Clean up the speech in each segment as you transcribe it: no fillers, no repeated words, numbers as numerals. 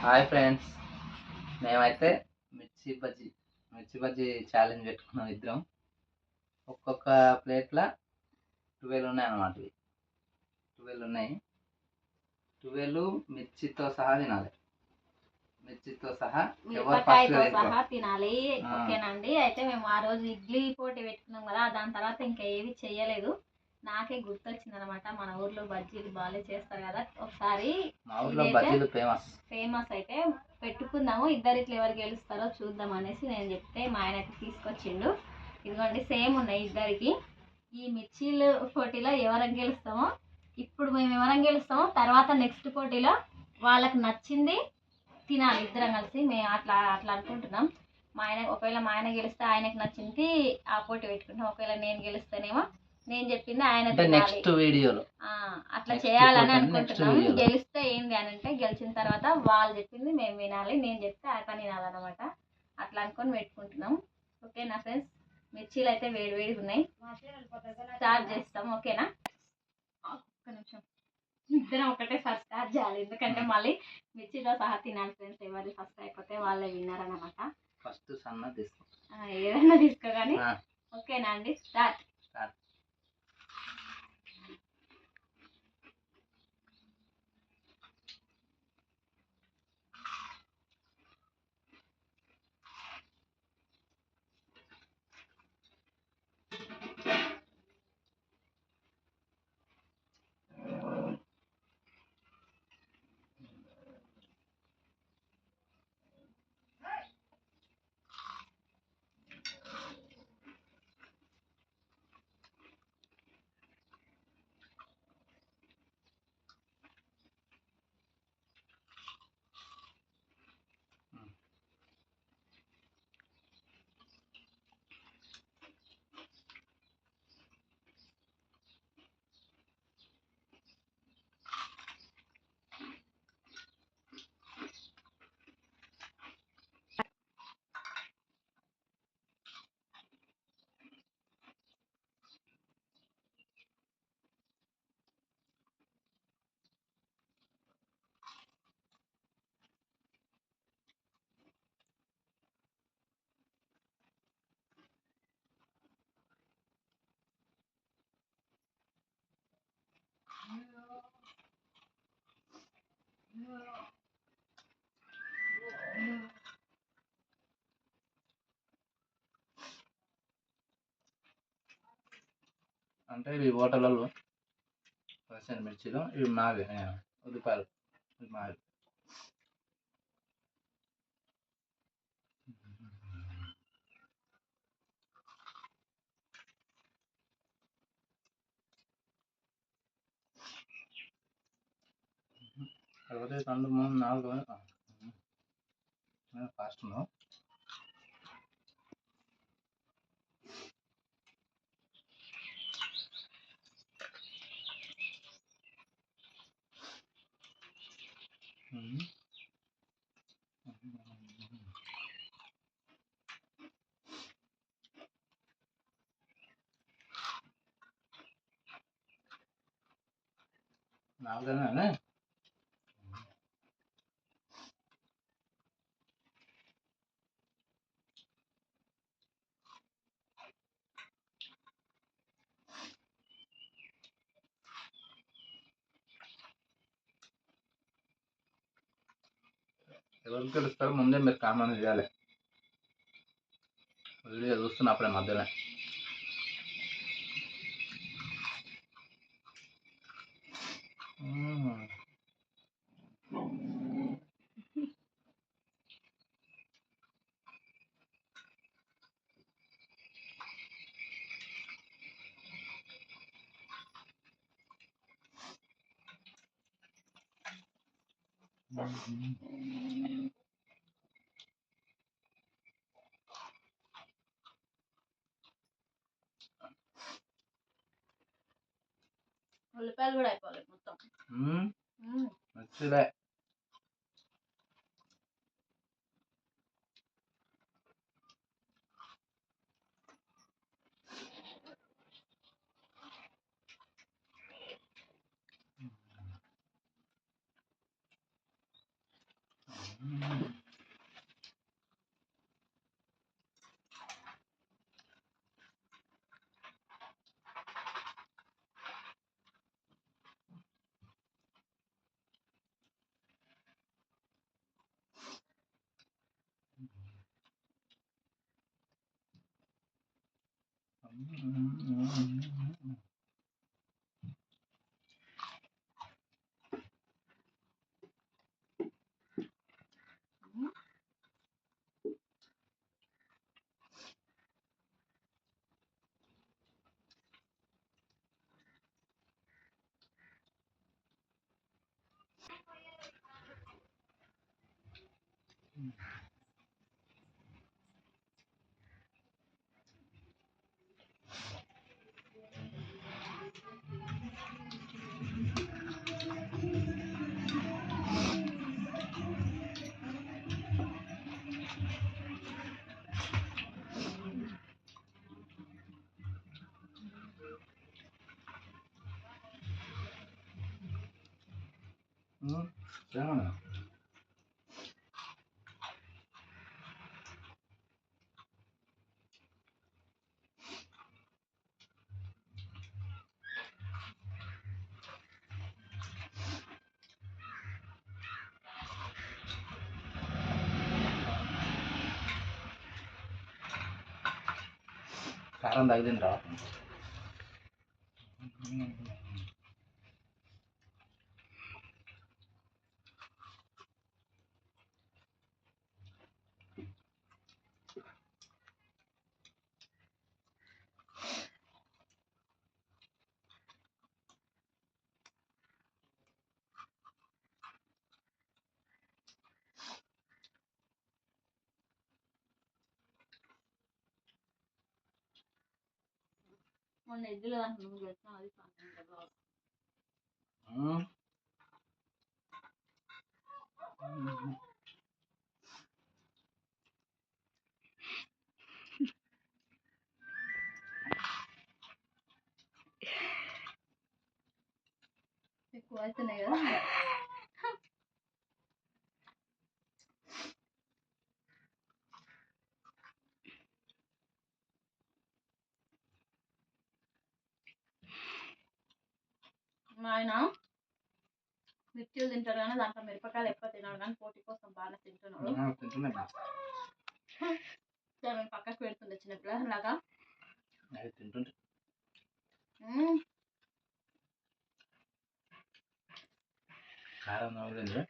Hi friends, మేమైతే మిర్చి bajji challenge పెట్టుకున్నాం ఇద్దరం. ఒక్కొక్క ప్లేట్లో 12 ఉన్నాయి అన్నమాట. 12 ఉన్నాయి. 12 మిర్చితో సహా తినాలి. మిర్చితో సహా మిరపకాయతో సహా తినాలి. ఓకేనండి. అయితే మేము ఆ రోజు ఇడ్లీ పోటీ పెట్టుకున్నాం కదా, దాని తర్వాత ఇంకా ఏవి చెయ్యలేదు. నాకే గుర్తొచ్చింది అనమాట, మన ఊర్లో బజ్జీలు బాగా చేస్తారు కదా, ఒకసారి ఫేమస్ అయితే పెట్టుకుందాము, ఇద్దరిట్లో ఎవరు గెలుస్తారో చూద్దాం అనేసి నేను చెప్తే మా ఆయనకి తీసుకొచ్చిండు. ఇదిగోండి, సేమ్ ఉన్నాయి ఇద్దరికి. ఈ మిర్చీలు పోటీలో ఎవరికి గెలుస్తామో, ఇప్పుడు మేము ఎవరికి గెలుస్తామో తర్వాత నెక్స్ట్ పోటీలో వాళ్ళకి నచ్చింది తినాలి ఇద్దరం కలిసి. మేము అట్లా అనుకుంటున్నాం. ఒకవేళ మా ఆయన గెలిస్తే ఆయనకు నచ్చింది ఆ పోటీ పెట్టుకుంటాం. ఒకవేళ నేను గెలిస్తేనేమో నేను చెప్పింది ఆయన నెక్స్ట్ వీడియోలో అట్లా చేయాలని అనుకుంటున్నాం. గెలిస్తే ఏంది అని అంటే, గెలిచిన తర్వాత వాళ్ళు చెప్పింది మేము వినాలి, నేను చెప్తే ఆయన వినాలన్నమాట. అట్లా అనుకొని పెట్టుకుంటున్నాం. ఓకేనా ఫ్రెండ్స్? మిర్చీలు అయితే వేడిగా ఉన్నాయి. స్టార్ట్ చేస్తాం. ఓకేనా? ఒక్క నిమిషం, ఇద్దరం ఒకటేసారి స్టార్ట్ చేయాలి, ఎందుకంటే మళ్ళీ మిర్చితో సహా తినాలి ఫ్రెండ్స్. ఎవరు ఫస్ట్ అయిపోతే వాళ్ళే విన్నారనమాట. ఫస్ట్ సన్న తీసుకో, ఏదైనా తీసుకో కానీ. ఓకేనా అండి? స్టార్ట్. అంటే ఇవి హోటళ్ళలో పచ్చని మిర్చిలో ఇవి మావి, ఉల్లిపాయలు మావి. ఒకటి 2 3 4 ఫాస్ట్ ఉన్నావు. నాలుగనే ఎవరికి తెలుస్తారో ముందే మీరు కామెంట్ చేయాలి. వీడియో చూస్తున్నప్పుడే మధ్యలో ఉల్లిపాయలు కూడా అయిపోవాలి మొత్తం. నచ్చలే. Jangan. Sekarang tagdin raw. మొన్న ఎద్దులు దాంట్లో పెట్టినా అది కదా. ఎక్కువ అవుతున్నాయి కదా. మా ఆయన మిర్చిలు తింటాడు కానీ దాంట్లో మిరపకాయలు ఎక్కువ తినాడు కానీ పోటీ కోసం బాగా తింటున్నాడు. సరే పక్కకు పెడుతుండే చిన్నపిల్లలాగా తింటుంటే కారం నవ్వలేదు.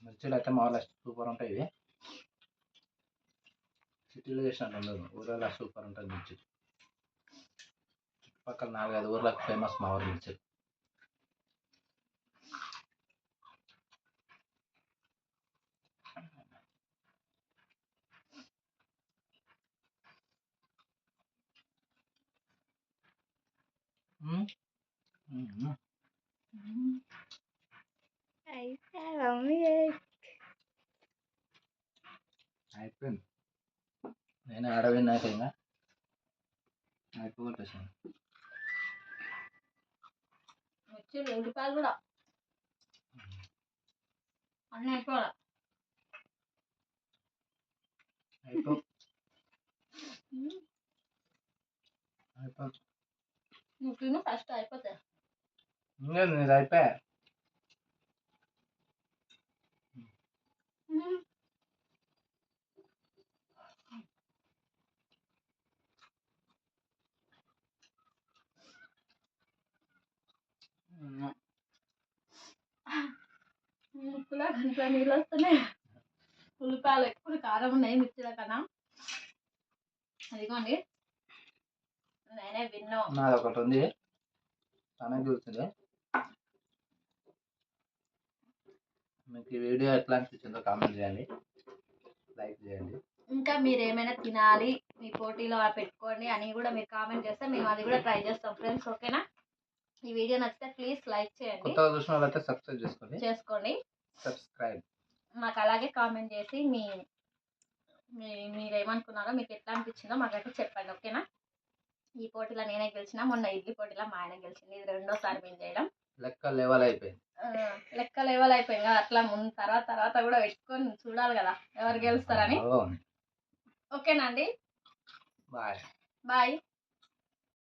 మిర్చిలు అయితే మా వాళ్ళు సూపర్ ఉంటాయి. ఇవి సిటీలో చేసినట్టు ఉండదు. ఊళ్ళో సూపర్ ఉంటుంది మిర్చి. చుట్టుపక్కల 4-5 ఊర్లకు ఫేమస్ మా ఊరు మిర్చి. అయిపోయింది. నేను ఆడవిన్నాక ఇంకా అయిపోగొట్టేసాను. మిర్చిలు ఉల్లిపాయలు కూడా అన్నీ అయిపోవాలి. నువ్వు తిను ఫస్ట్ అయిపోతాయి. ఇది అయిపోయా. ముక్కులో కొంచెం నీళ్ళు వస్తున్నాయి. ఉల్లిపాయలు ఎక్కువ కారం ఉన్నాయి మిర్చిల కన్నా. అదిగోండి నేనే విన్నా. నాది ఒకటి ఉంది, తనకి గుర్తుంది. మీకు ఈ వీడియో ఎట్లా అనిపించిందో కామెంట్ చేయండి, లైక్ చేయండి. ఇంకా మీరు ఏమైనా తినాలి మీ పోటీలో పెట్టుకోండి అని కూడా మీరు కామెంట్ చేస్తే మేము అది కూడా ట్రై చేస్తాం ఫ్రెండ్స్. ఓకేనా? ఈ వీడియో నచ్చితే ప్లీజ్ లైక్ చేయండి, కొత్తగా చూసిన వాళ్ళైతే సబ్స్క్రైబ్ చేసుకోండి. సబ్స్క్రైబ్ మాకు అలాగే కామెంట్ చేసి మీరు ఏమనుకున్నారో, మీకు ఎట్లా అనిపించిందో మాకైతే చెప్పండి. ఓకేనా? ఈ పోటీలో నేనే గెలిచిన, మొన్న ఇడ్లీ పోటీలో మా ఆయన గెలిచింది. ఇది రెండోసారి మేము చేయడం. లెక్క లెవెల్ అయిపోయింది కదా. అట్లా ముందు తర్వాత కూడా పెట్టుకొని చూడాలి కదా ఎవరు గెలుస్తారని. ఓకేనా అండి? బాయ్. బాయ్.